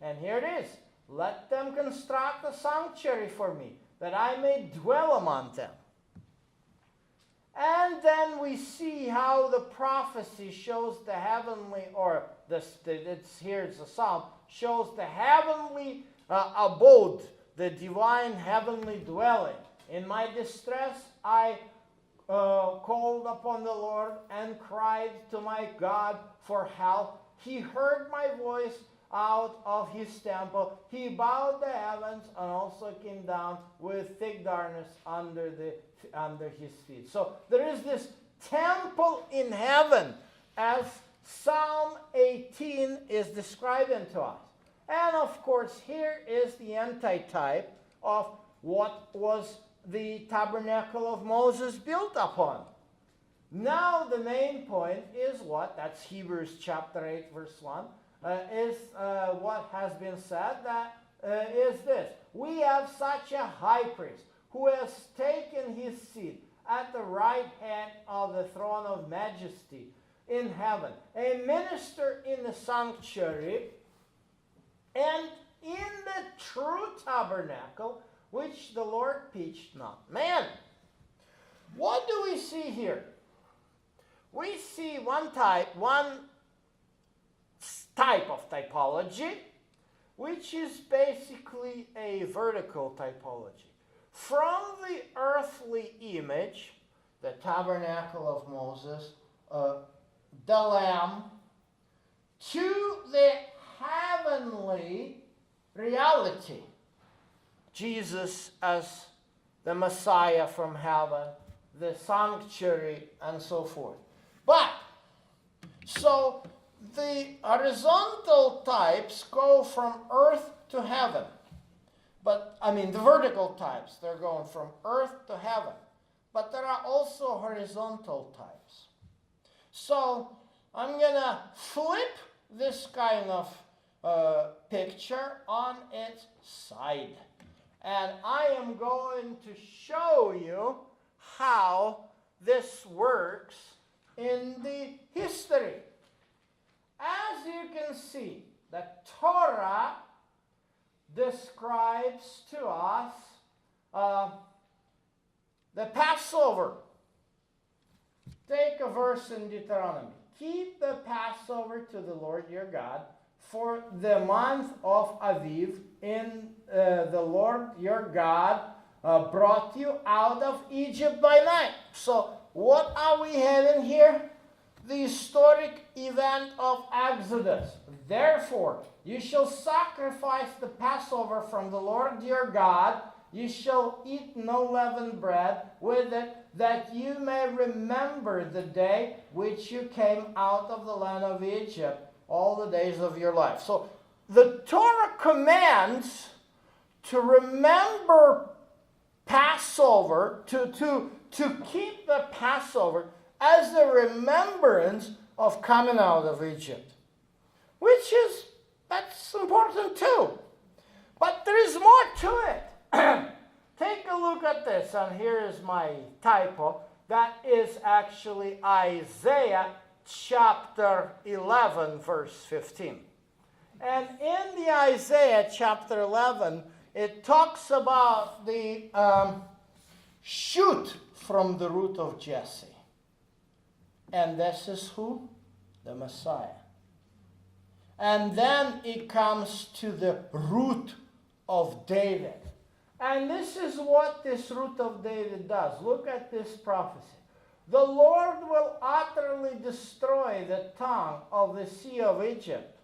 And here it is. Let them construct a sanctuary for me, that I may dwell among them. And then we see how the prophecy shows the heavenly, or it's a psalm, shows the heavenly abode, the divine heavenly dwelling. In my distress, I called upon the Lord and cried to my God for help. He heard my voice out of his temple. He bowed the heavens and also came down with thick darkness under his feet. So there is this temple in heaven as Psalm 18 is describing to us. And of course, here is the antitype of what was the tabernacle of Moses built upon. Now the main point is what? That's Hebrews chapter 8 verse 1. Is what has been said, that is this. We have such a high priest who has taken his seat at the right hand of the throne of majesty in heaven, a minister in the sanctuary and in the true tabernacle which the Lord pitched not man. What do we see here? We see one type of typology, which is basically a vertical typology. From the earthly image, the tabernacle of Moses, the Lamb, to the heavenly reality, Jesus as the Messiah from heaven, the sanctuary, and so forth. But, so the horizontal types go from earth to heaven. But, the vertical types, they're going from earth to heaven. But there are also horizontal types. So, I'm going to flip this kind of picture on its side. And I am going to show you how this works in the history. As you can see, the Torah describes to us the Passover. Take a verse in Deuteronomy. Keep the Passover to the Lord your God for the month of Aviv, in the Lord your God brought you out of Egypt by night. So what are we having here? The historic event of Exodus. Therefore, you shall sacrifice the Passover from the Lord your God. You shall eat no leavened bread with it, that you may remember the day which you came out of the land of Egypt, all the days of your life. So the Torah commands to remember Passover, to keep the Passover as a remembrance of coming out of Egypt. That's important too. But there is more to it. Take a look at this, and here is my typo. That is actually Isaiah chapter 11, verse 15. And in the Isaiah chapter 11, it talks about the shoot from the root of Jesse. And this is who? The Messiah. And then it comes to the root of David. And this is what this root of David does. Look at this prophecy. The Lord will utterly destroy the tongue of the sea of Egypt.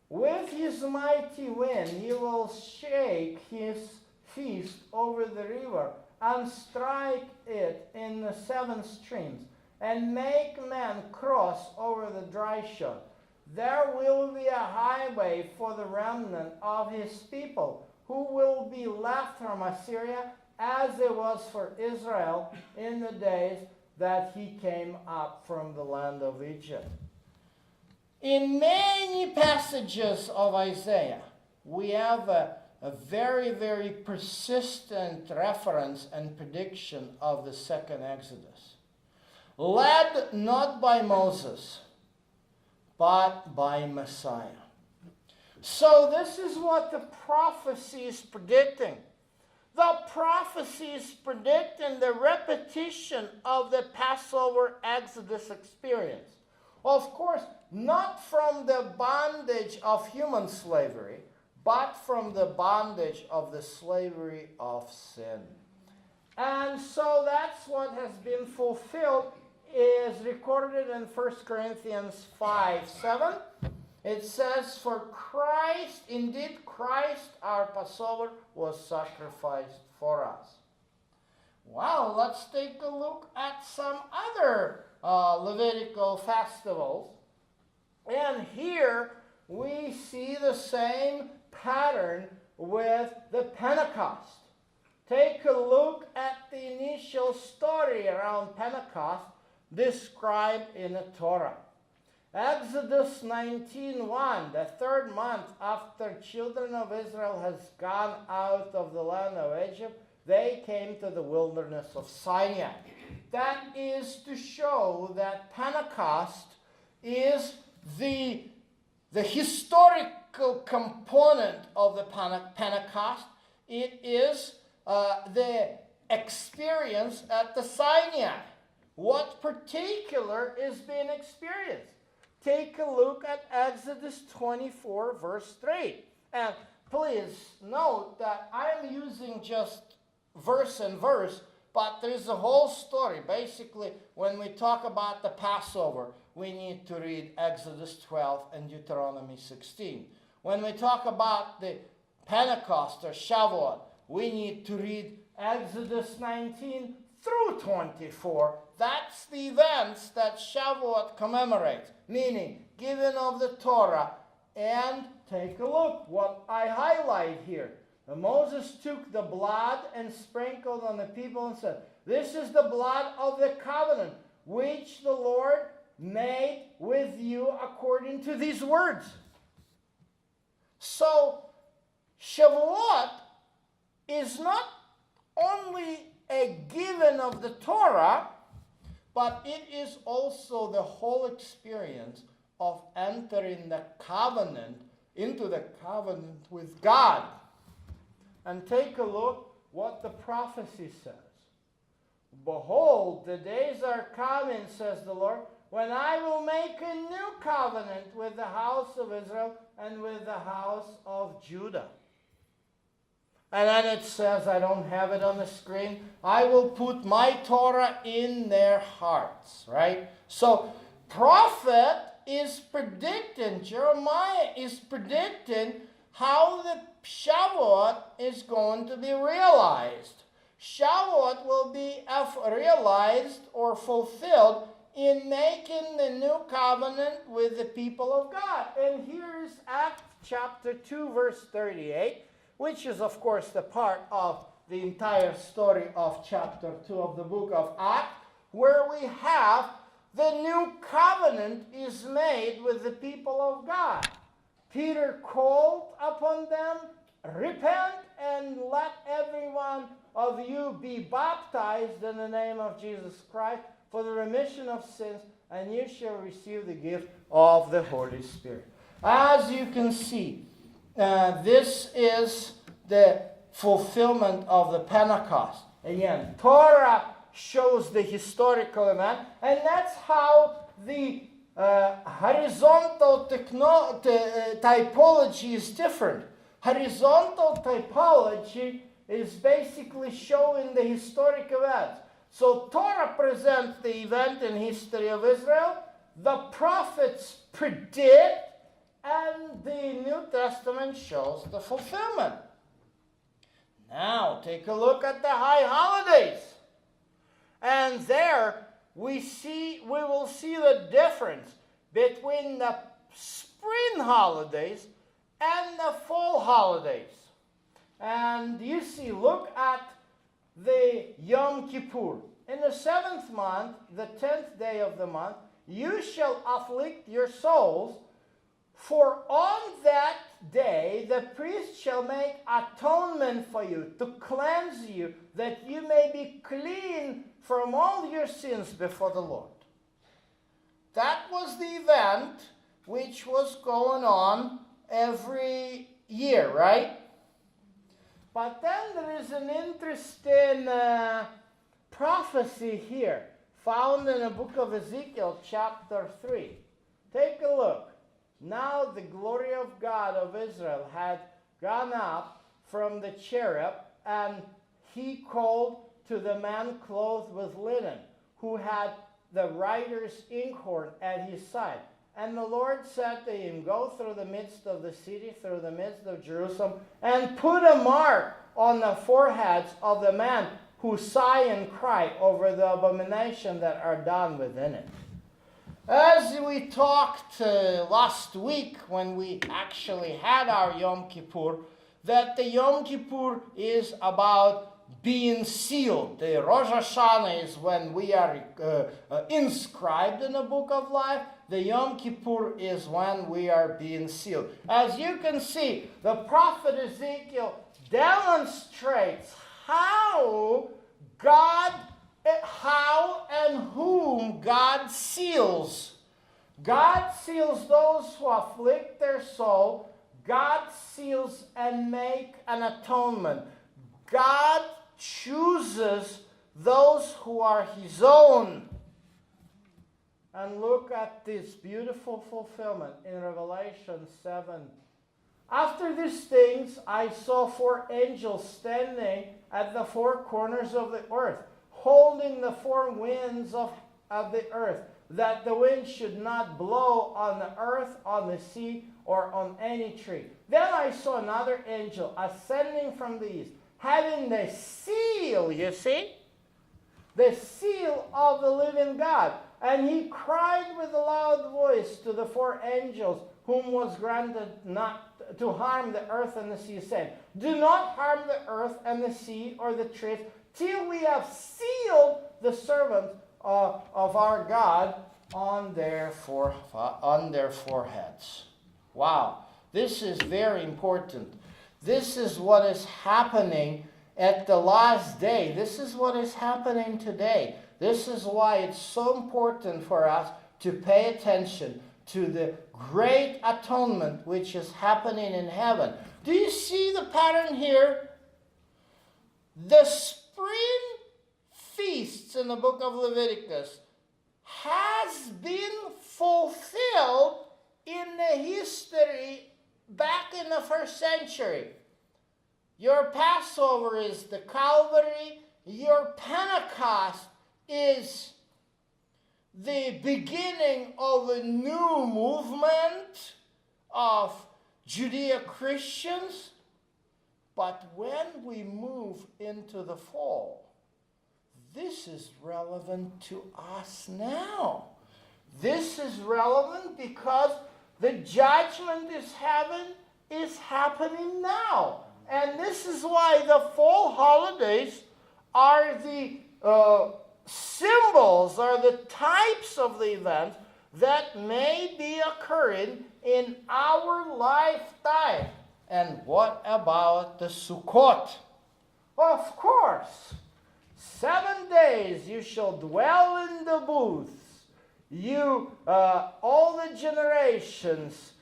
With his mighty wind he will shake his fist over the river and strike it in the 7 streams and make men cross over the dry shore. There will be a highway for the remnant of his people, who will be left from Assyria, as it was for Israel in the days that he came up from the land of Egypt. In many passages of Isaiah, we have a very, very persistent reference and prediction of the second Exodus, led not by Moses, but by Messiah. So this is what the prophecy is predicting. The prophecy is predicting the repetition of the Passover Exodus experience. Of course, not from the bondage of human slavery, but from the bondage of the slavery of sin. And so that's what has been fulfilled, is recorded in 1 Corinthians 5:7. It says, for Christ, indeed Christ, our Passover, was sacrificed for us. Well, let's take a look at some other Levitical festivals. And here we see the same pattern with the Pentecost. Take a look at the initial story around Pentecost described in the Torah. Exodus 19:1, the 3rd month after children of Israel has gone out of the land of Egypt, they came to the wilderness of Sinai. That is to show that Pentecost is the historical component of the Pentecost. It is the experience at the Sinai. What particular is being experienced? Take a look at Exodus 24, verse 3. And please note that I'm using just verse and verse, but there's a whole story. Basically, when we talk about the Passover, we need to read Exodus 12 and Deuteronomy 16. When we talk about the Pentecost or Shavuot, we need to read Exodus 19 through 24. That's the events that Shavuot commemorates, meaning giving of the Torah. And take a look what I highlight here. And Moses took the blood and sprinkled on the people and said, this is the blood of the covenant which the Lord made with you according to these words. So Shavuot is not only a giving of the Torah, but it is also the whole experience of entering the covenant, into the covenant with God. And take a look what the prophecy says. Behold, the days are coming, says the Lord, when I will make a new covenant with the house of Israel and with the house of Judah. And then it says, I don't have it on the screen, I will put my Torah in their hearts, right? So, prophet is predicting, Jeremiah is predicting how the Shavuot is going to be realized. Shavuot will be realized or fulfilled in making the new covenant with the people of God. And here is Acts chapter 2, verse 38. Which is, of course, the part of the entire story of chapter 2 of the book of Acts, where we have the new covenant is made with the people of God. Peter called upon them, repent and let every one of you be baptized in the name of Jesus Christ for the remission of sins, and you shall receive the gift of the Holy Spirit. As you can see, this is the fulfillment of the Pentecost. Again, Torah shows the historical event, and that's how the horizontal typology is different. Horizontal typology is basically showing the historic events. So Torah presents the event in history of Israel, the prophets predict, and the New Testament shows the fulfillment. Now take a look at the high holidays. And there we will see the difference between the spring holidays and the fall holidays. And you see, look at the Yom Kippur. In the 7th month, the 10th day of the month, you shall afflict your souls, for on that day the priest shall make atonement for you, to cleanse you, that you may be clean from all your sins before the Lord. That was the event which was going on every year, right? But then there is an interesting prophecy here, found in the book of Ezekiel, chapter 3. Take a look. Now the glory of God of Israel had gone up from the cherub, and he called to the man clothed with linen, who had the writer's inkhorn at his side. And the Lord said to him, go through the midst of the city, through the midst of Jerusalem, and put a mark on the foreheads of the men who sigh and cry over the abomination that are done within it. As we talked last week when we actually had our Yom Kippur, that the Yom Kippur is about being sealed. The Rosh Hashanah is when we are inscribed in the book of life. The Yom Kippur is when we are being sealed. As you can see, the prophet Ezekiel demonstrates how and whom God seals. God seals those who afflict their soul. God seals and make an atonement. God chooses those who are his own. And look at this beautiful fulfillment in Revelation 7. After these things, I saw 4 angels standing at the 4 corners of the earth, holding the 4 winds of the earth, that the wind should not blow on the earth, on the sea, or on any tree. Then I saw another angel ascending from the east, having the seal, you see, the seal of the living God. And he cried with a loud voice to the 4 angels, whom was granted not to harm the earth and the sea, saying, do not harm the earth and the sea or the trees, till we have sealed the servants of our God on their foreheads. Wow, this is very important. This is what is happening at the last day. This is what is happening today. This is why it's so important for us to pay attention to the great atonement which is happening in heaven. Do you see the pattern here? The spring feasts in the book of Leviticus has been fulfilled in the history back in the 1st century. Your Passover is the Calvary. Your Pentecost is the beginning of a new movement of Judea Christians. But when we move into the fall, this is relevant to us now. This is relevant because the judgment is happening now. And this is why the fall holidays are the symbols, are the types of the events that may be occurring in our lifetime. And what about the Sukkoth? Of course, 7 days you shall dwell in the booths. You, all the generations,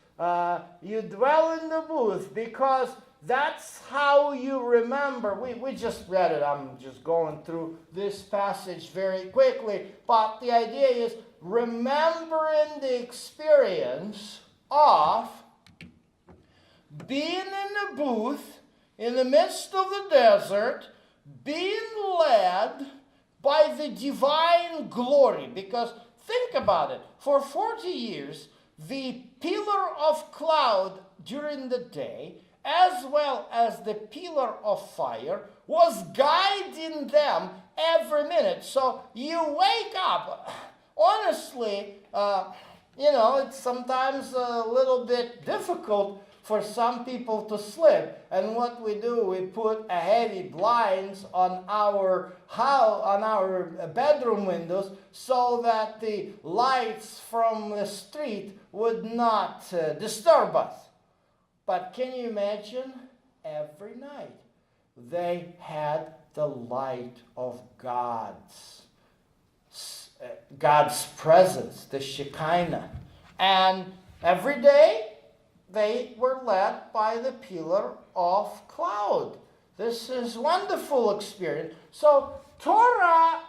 you dwell in the booth, because that's how you remember. We just read it. I'm just going through this passage very quickly. But the idea is remembering the experience of being in the booth in the midst of the desert, being led by the divine glory. Because think about it, for 40 years, the pillar of cloud during the day, as well as the pillar of fire, was guiding them every minute. So you wake up, honestly, it's sometimes a little bit difficult for some people to sleep. And what we do, we put a heavy blinds on our house, on our bedroom windows, so that the lights from the street would not disturb us. But can you imagine? Every night they had the light of God's presence, the Shekinah. And every day they were led by the pillar of cloud. This is wonderful experience. So Torah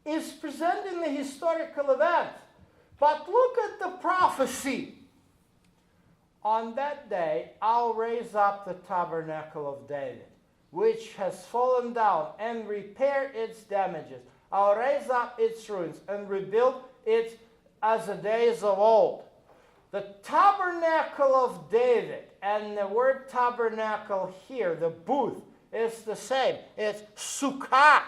is presenting the historical event. But look at the prophecy. On that day, I'll raise up the tabernacle of David, which has fallen down, and repair its damages. I'll raise up its ruins and rebuild it as the days of old. The tabernacle of David, and the word tabernacle here, the booth, is the same. It's sukkah.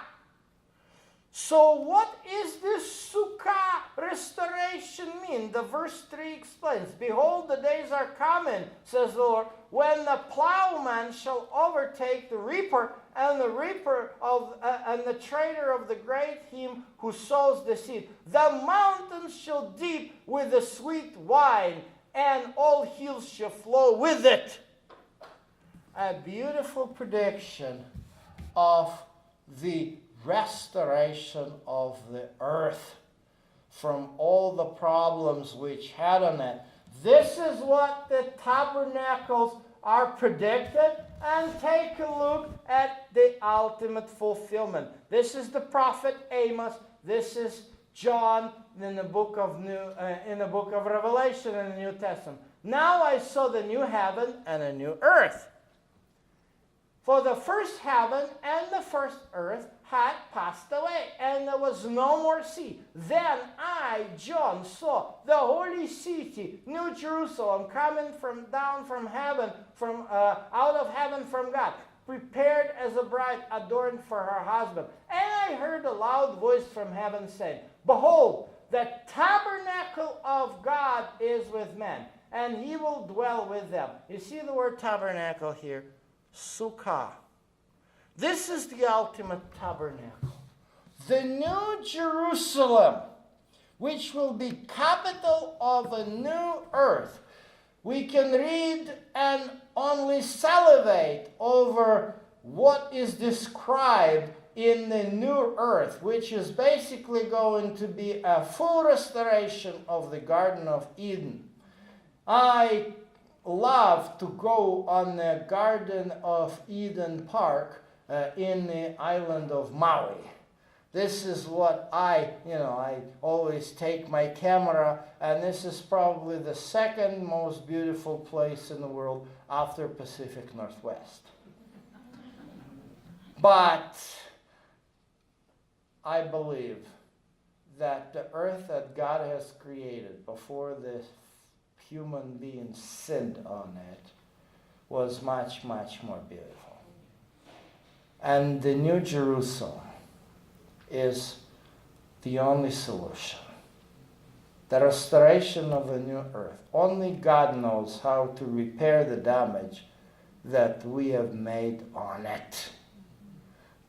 So what is this sukkah restoration mean? The verse 3 explains, "Behold, the days are coming, says the Lord, when the plowman shall overtake the reaper, and the trader of the grain, him who sows the seed. The mountains shall dip with the sweet wine, and all hills shall flow with it." A beautiful prediction of the restoration of the earth from all the problems which had on it. This is what the tabernacles are predicted, and take a look at the ultimate fulfillment. This is the prophet Amos. This is John in the book of Revelation in the New Testament. "Now I saw the new heaven and a new earth. For the first heaven and the first earth had passed away, and there was no more sea. Then I, John, saw the holy city, New Jerusalem, coming down from heaven, out of heaven from God, prepared as a bride adorned for her husband. And I heard a loud voice from heaven saying, 'Behold, the tabernacle of God is with men, and he will dwell with them.'" You see the word tabernacle here? Sukkah. This is the ultimate tabernacle. The New Jerusalem, which will be capital of a new earth. We can read and only salivate over what is described in the new earth, which is basically going to be a full restoration of the Garden of Eden. I love to go on the Garden of Eden Park in the island of Maui. This is what I always take my camera, and this is probably the second most beautiful place in the world after Pacific Northwest. But I believe that the earth that God has created before the human being sinned on it was much, much more beautiful. And the New Jerusalem is the only solution. The restoration of a new earth. Only God knows how to repair the damage that we have made on it.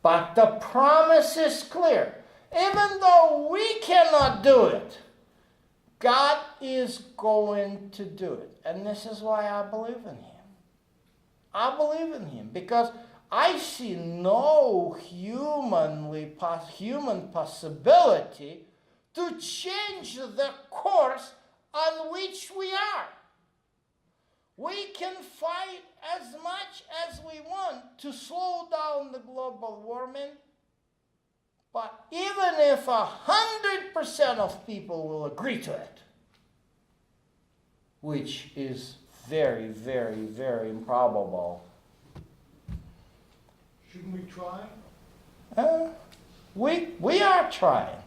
But the promise is clear. Even though we cannot do it, God is going to do it. And this is why I believe in Him. I believe in Him because I see no human possibility to change the course on which we are. We can fight as much as we want to slow down the global warming, but even if 100% of people will agree to it, which is very, very, very improbable, Shouldn't we try? We are trying.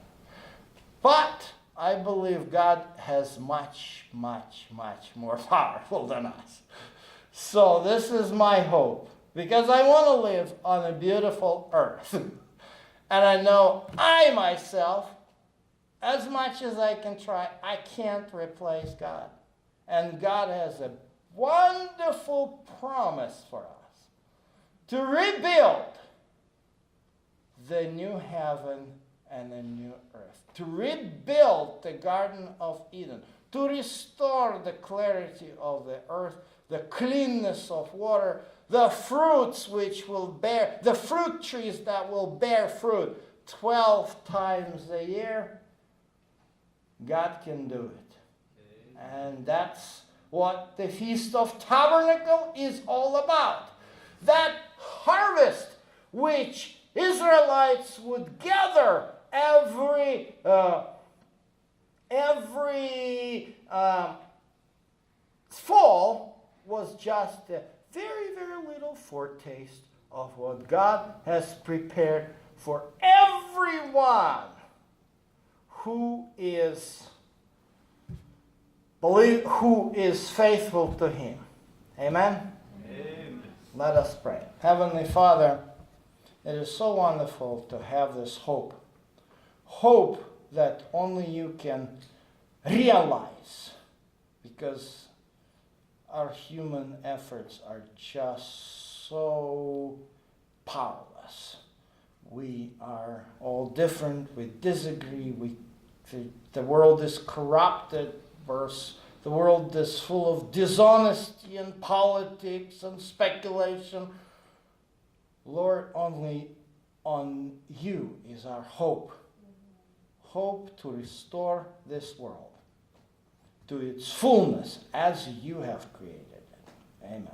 But I believe God has much, much, much more powerful than us. So this is my hope. Because I want to live on a beautiful earth. And I know I myself, as much as I can try, I can't replace God. And God has a wonderful promise for us to rebuild the new heaven and the new earth, to rebuild the Garden of Eden, to restore the clarity of the earth, the cleanness of water, the fruits which will bear, the fruit trees that will bear fruit 12 times a year. God can do it. And that's what the Feast of Tabernacle is all about. That harvest which Israelites would gather every fall was just a very, very little foretaste of what God has prepared for everyone who is faithful to Him. Amen? Amen. Let us pray. Heavenly Father, it is so wonderful to have this hope. Hope that only you can realize, because our human efforts are just so powerless. We are all different. We disagree. The world is corrupted. The world is full of dishonesty and politics and speculation. Lord, only on you is our hope. Hope to restore this world to its fullness as you have created it. Amen.